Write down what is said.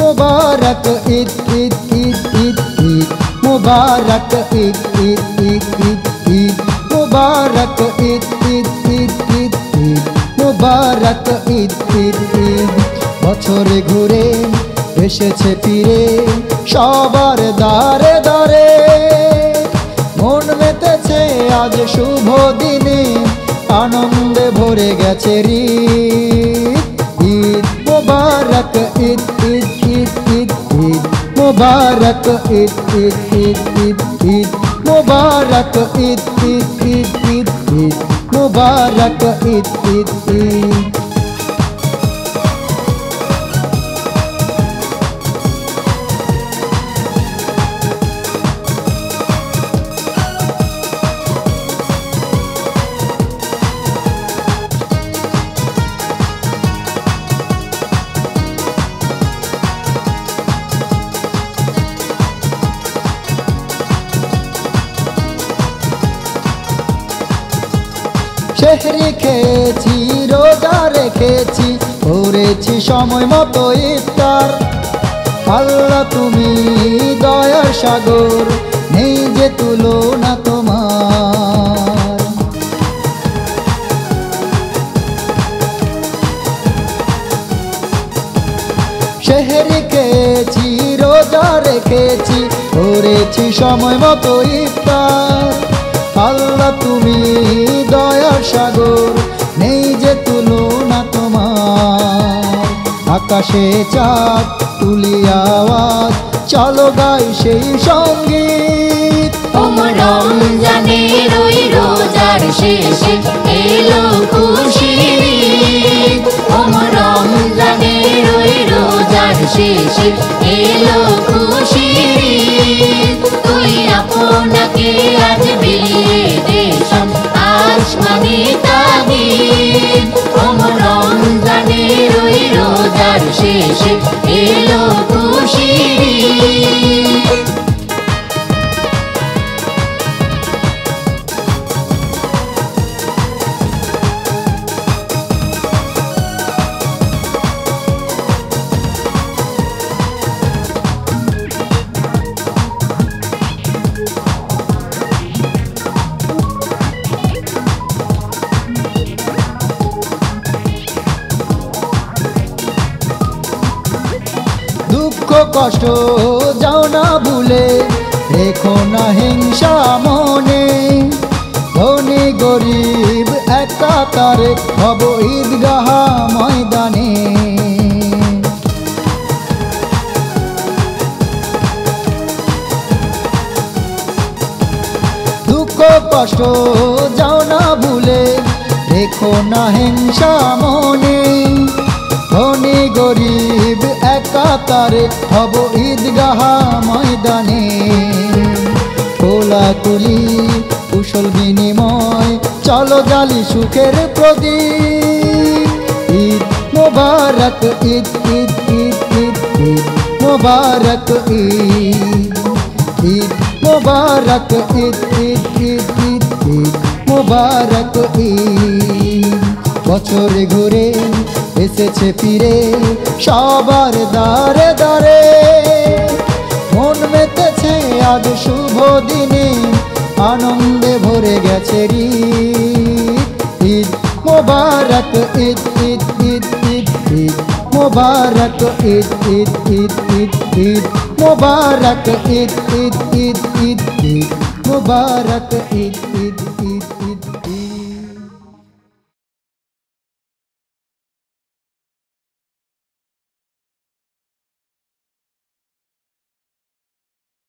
मुबारक ईद ईद ईद ईद ईद मुबारक ईद ईद ईद ईद ईद मुबारक ईद ईद ईद ईद ईद मुबारक ईद ईद ईद বছরে ঘুরে এসেছে ফিরে সবার দ্বারে দ্বারে মন মেতেছে আজ শুভ দিনে আনন্দে ভরে গেছে ঈদ मुबारक ईद ईद ईद ईद ईद मुबारक ईद ईद ईद ईद ईद मुबारक ईद ईद ईद ईद ईद मुबारक ईद ईद ईद সেহরি খেয়েছি রোজা রেখেছি করেছি সময় মতো ইফতার আল্লাহ তুমি দয়ার সাগর নেই যে তুলনা তোমার সেহরি খেয়েছি রোজা রেখেছি করেছি সময় মতো ইফতার আল্লাহ তুমি দয়ার সাগর নেই যে তুলনা তোমার আকাশে চাঁদ তুলি আওয়াজ চলো গাই সেই সঙ্গীত রমজানের ওই রোজার শেষে এলো খুশির ঈদ রমজানের ওই রোজার শেষে এলো খুশির ঈদ তুই আপনাকে আজ বিলিয়ে দেশম আসমানি তাগিদ রমজানের ওই রোজার শেষে এলো খুশির ঈদ কষ্ট যাও না ভুলে রেখো না হিংসা মনে ধনী গরিব এক কাতারে হব ঈদগাহ ময়দানে দুঃখ কষ্ট যাও না ভুলে রেখো না হিংসা মনে ধনী গরিব এক কাতারে হব ঈদগাহ ময়দানে কোলাকুলি কুশল বিনিময় চলো জালি সুখের প্রদীপ ঈদ মুবারক ঈদ ঈদ ঈদ ঈদ ঈদ মুবারক ঈদ ঈদ মুবারক ঈদ ঈদ ঈদ ঈদ ঈদ মুবারক ঈদ বছরে ঘুরে এসেছে ফিরে সবার দ্বারে দ্বারে মন মেতেছে আজ শুভ দিনে আনন্দে ভরে গেছে ঈদ মুবারক ঈদ ঈদ ঈদ ঈদ ঈদ মুবারক ঈদ ঈদ ঈদ ঈদ ঈদ মুবারক ঈদ ঈদ ঈদ ঈদ ঈদ মুবারক ঈদ ঈদ ঈদ ঈদ ঈদ